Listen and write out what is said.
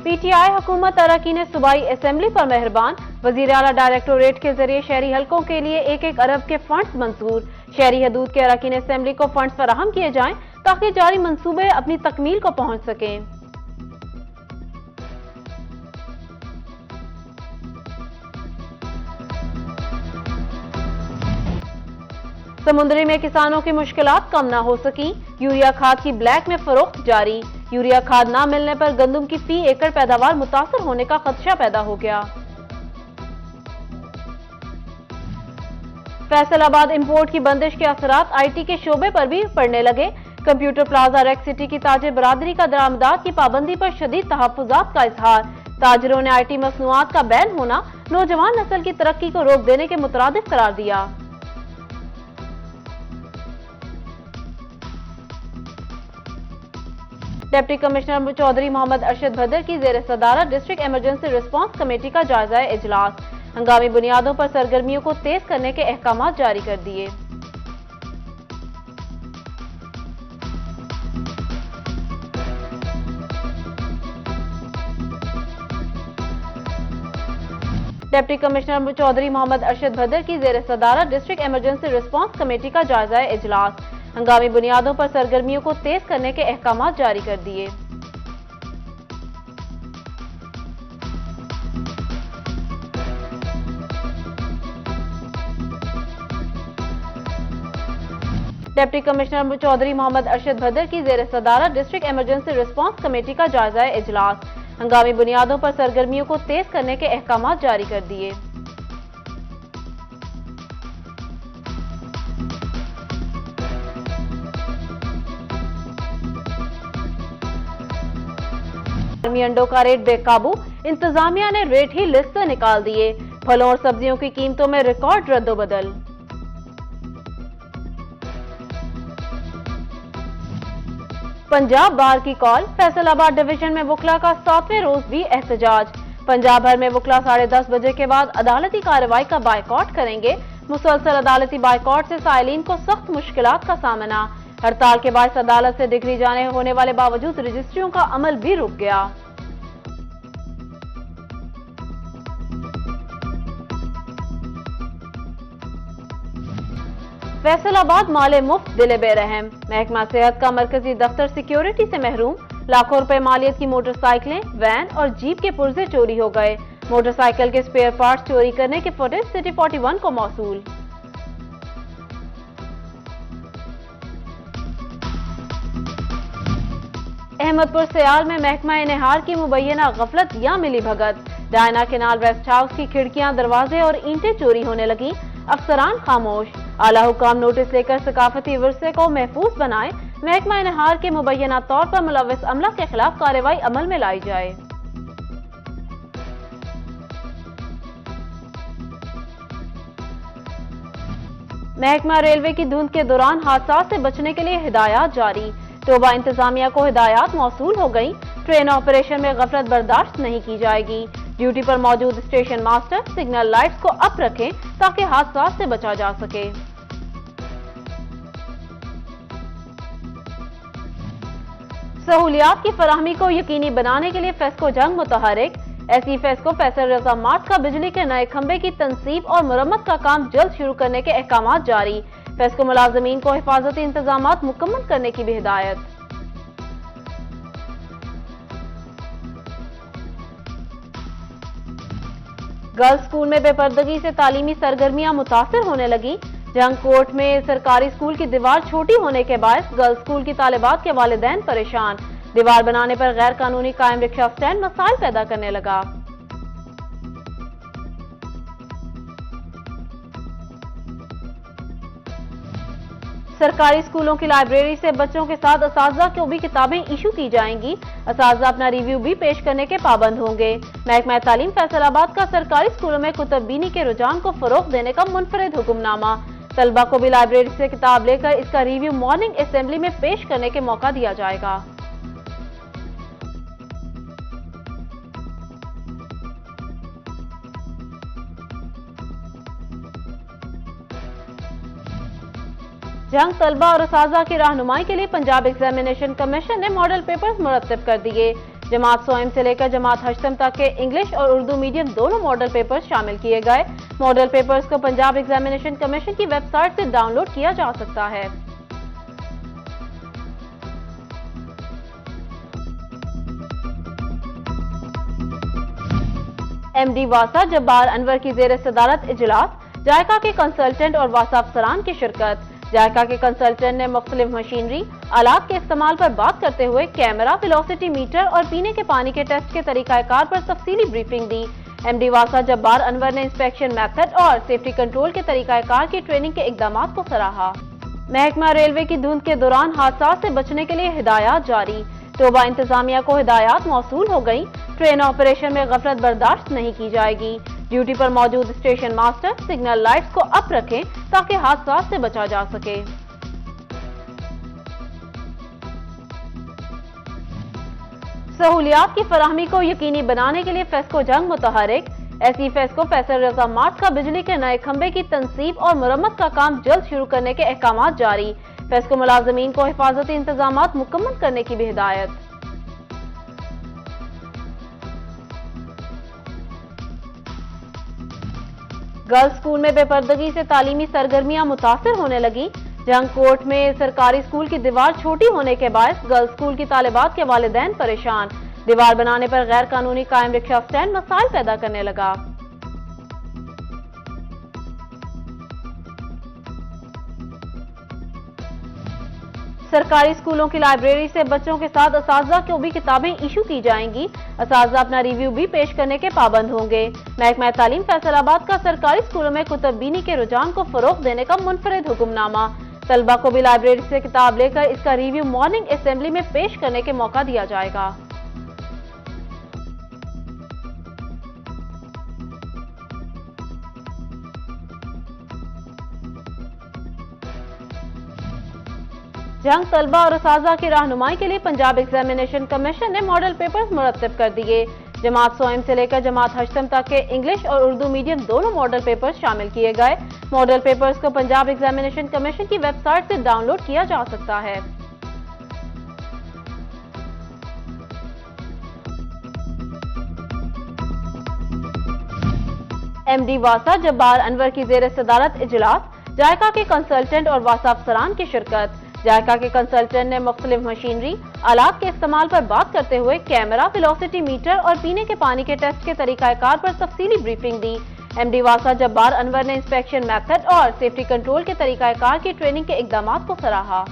P T I हुकूमत अरकान सूबाई असम्बली पर मेहरबान। वजीर आला डायरेक्टोरेट के जरिए शहरी हलकों के लिए 1-1 अरब के फंड्स मंजूर। शहरी हदूद के अरकान असम्बली को फंड्स फराहम किए जाएं ताकि जारी मंसूबे अपनी तकमील को पहुंच सकें। समुद्री में किसानों की मुश्किलात कम ना हो सकी। यूरिया खाद की ब्लैक में फरोख्त जारी। यूरिया खाद ना मिलने पर गंदम की फी एकड़ पैदावार मुतासर होने का खदशा पैदा हो गया। फैसलाबाद इंपोर्ट की बंदिश के असरात IT के शोबे पर भी पड़ने लगे। कंप्यूटर प्लाजा रेक सिटी की ताजिर बरादरी का दरामदात की पाबंदी पर शदीद तहफ्फुजात का इजहार। ताजिरों ने IT मसनूआत का बैन होना नौजवान नस्ल की तरक्की को रोक देने के मुतरादिफ करार दिया। डिप्टी कमिश्नर चौधरी मोहम्मद अरशद भदर की ज़ेर सदारत डिस्ट्रिक्ट इमरजेंसी रिस्पांस कमेटी का जायजा इजलास। हंगामी बुनियादों पर सरगर्मियों को तेज करने के अहकाम जारी कर दिए। डिप्टी कमिश्नर चौधरी मोहम्मद अरशद भदर की ज़ेर सदारत डिस्ट्रिक्ट इमरजेंसी रिस्पांस कमेटी का जायजा इजलास। हंगामी बुनियादों पर सरगर्मियों को तेज करने के अहकाम जारी कर दिए। डिप्टी कमिश्नर चौधरी मोहम्मद अरशद भदर की ज़ेर सदारत डिस्ट्रिक्ट इमरजेंसी रिस्पांस कमेटी का जायजा इजलास। हंगामी बुनियादों पर सरगर्मियों को तेज करने के अहकाम जारी कर दिए। आर्मी अंडों का रेट बेकाबू। इंतजामिया ने रेट ही लिस्ट से निकाल दिए। फलों और सब्जियों की कीमतों में रिकॉर्ड रद्दोबदल। पंजाब बार की कॉल। फैसलाबाद डिवीजन में वकला का 7वें रोज भी एहतजाज। पंजाब भर में वकला 10:30 बजे के बाद अदालती कार्रवाई का बायकॉट करेंगे। मुसलसल अदालती बायकॉट से साइलिन को सख्त मुश्किलात का सामना। हड़ताल के बाद अदालत से डिग्री जाने होने वाले बावजूद रजिस्ट्रियों का अमल भी रुक गया। फैसलाबाद माले मुफ्त दिले बेरहम। महकमा सेहत का मरकजी दफ्तर सिक्योरिटी से महरूम। लाखों रुपए मालियत की मोटरसाइकिलें, वैन और जीप के पुर्जे चोरी हो गए। मोटरसाइकिल के स्पेयर पार्ट्स चोरी करने के फुटेज सिटी 41 को मौसूल। अहमदपुर सयाल में महकमा निहार की मुबैना गफलत या मिली भगत। डायना केनाल वेस्ट हाउस की खिड़कियां, दरवाजे और ईंटें चोरी होने लगी। अफसरान खामोश। आला हुकाम नोटिस लेकर सकाफती विरसे को महफूज बनाए। महकमा निहार के मुबैना तौर पर मुलव्विस अमला के खिलाफ कार्रवाई अमल में लाई जाए। महकमा रेलवे की धुंध के दौरान हादसा से बचने के लिए हिदायत जारी। तोबा इंतजामिया को हिदायत मौसूल हो गई। ट्रेन ऑपरेशन में गफलत बर्दाश्त नहीं की जाएगी। ड्यूटी पर मौजूद स्टेशन मास्टर सिग्नल लाइट्स को अप रखें ताकि हादसा से बचा जा सके। सहूलियात की फराहमी को यकीनी बनाने के लिए फेस्को जंग मुतहरिक। ऐसी फेस्को फैसल रजा मार्ट का बिजली के नए खंबे की तनसीब और मुरम्मत का काम जल्द शुरू करने के अहकाम जारी। फेस्को मुलाजमीन को हिफाजती इंतजामात मुकम्मल करने की भी हिदायत। गर्ल्स स्कूल में बेपर्दगी से तालीमी सरगर्मियां मुतासिर होने लगी। जंग कोर्ट में सरकारी स्कूल की दीवार छोटी होने के बायस गर्ल्स स्कूल की तालिबात के वालिदैन परेशान। दीवार बनाने पर गैर कानूनी कायम रिक्शा स्टैंड मसाइल पैदा करने लगा। सरकारी स्कूलों की लाइब्रेरी से बच्चों के साथ असातिज़ा को भी किताबें इशू की जाएंगी। असातिज़ा अपना रिव्यू भी पेश करने के पाबंद होंगे। महकमा तालीम फैसलाबाद का सरकारी स्कूलों में कुतुबबीनी के रुझान को फरोग देने का मुनफरिद हुक्मनामा। तलबा को भी लाइब्रेरी से किताब लेकर इसका रिव्यू मॉर्निंग असेंबली में पेश करने के मौका दिया जाएगा। जंग तलबा और असातिज़ा की रहनुमाई के लिए पंजाब एग्जामिनेशन कमीशन ने मॉडल पेपर्स मुरतब कर दिए। जमात सोएम से लेकर जमात हश्तम तक के इंग्लिश और उर्दू मीडियम दोनों मॉडल पेपर्स शामिल किए गए। मॉडल पेपर्स को पंजाब एग्जामिनेशन कमीशन की वेबसाइट से डाउनलोड किया जा सकता है। एमडी वासा जब्बार अनवर की जेर सदारत इजलास, जायका के कंसल्टेंट और वासा अफसरान की शिरकत। जायका के कंसल्टेंट ने मुख्तलिफ मशीनरी आलात के इस्तेमाल पर बात करते हुए कैमरा, वेलोसिटी मीटर और पीने के पानी के टेस्ट के तरीकाकार पर तफसीली ब्रीफिंग दी। एमडी वासा जब्बार अनवर ने इंस्पेक्शन मेथड और सेफ्टी कंट्रोल के तरीकाकार की ट्रेनिंग के इकदाम को सराहा। महकमा रेलवे की धुंध के दौरान हादसा से बचने के लिए हिदायत जारी। तोबा इंतजामिया को हिदायत मौसूल हो गई। ट्रेन ऑपरेशन में गफलत बर्दाश्त नहीं की जाएगी। ड्यूटी पर मौजूद स्टेशन मास्टर सिग्नल लाइट्स को अप रखें ताकि हादसा से बचा जा सके। सहूलियात की फराहमी को यकीनी बनाने के लिए फेस्को जंग मुतहरिक। ऐसी फेस्को फैसल रजा मार्ट का बिजली के नए खंबे की तनसीब और मुरम्मत का काम जल्द शुरू करने के अहकाम जारी। फेस्को मुलाजमीन को हिफाजती इंतजामात मुकम्मल करने की भी हिदायत। गर्ल्स स्कूल में बेपर्दगी से तालीमी सरगर्मियां मुतासिर होने लगी। जंग कोर्ट में सरकारी स्कूल की दीवार छोटी होने के बायस गर्ल्स स्कूल की तालिबात के वालिदैन परेशान। दीवार बनाने पर गैर कानूनी कायम रिक्शा स्टैंड मसाइल पैदा करने लगा। सरकारी स्कूलों की लाइब्रेरी से बच्चों के साथ असातिज़ा को भी किताबें इशू की जाएंगी। असातिज़ा अपना रिव्यू भी पेश करने के पाबंद होंगे। महकमा तालीम फैसलाबाद का सरकारी स्कूलों में कुतुबबीनी के रुझान को फरोग देने का मुनफरिद हुक्मनामा। तलबा को भी लाइब्रेरी से किताब लेकर इसका रिव्यू मॉर्निंग असेंबली में पेश करने के मौका दिया जाएगा। जंग तलबा और असातिज़ा की रहनुमाई के लिए पंजाब एग्जामिनेशन कमीशन ने मॉडल पेपर्स मुरतब कर दिए। जमात सोएम से लेकर जमात हश्तम तक के इंग्लिश और उर्दू मीडियम दोनों मॉडल पेपर्स शामिल किए गए। मॉडल पेपर्स को पंजाब एग्जामिनेशन कमीशन की वेबसाइट से डाउनलोड किया जा सकता है। एमडी वासा जब्बार अनवर की जेर सदारत इजलास, जायका के कंसल्टेंट और वासा अफसरान की शिरकत। जायका के कंसल्टेंट ने मुख्तलिफ मशीनरी आलात के इस्तेमाल पर बात करते हुए कैमरा, वेलोसिटी मीटर और पीने के पानी के टेस्ट के तरीकाकार पर तफसीली ब्रीफिंग दी। एमडी वासा जब्बार अनवर ने इंस्पेक्शन मेथड और सेफ्टी कंट्रोल के तरीकाकार की ट्रेनिंग के इकदाम को सराहा।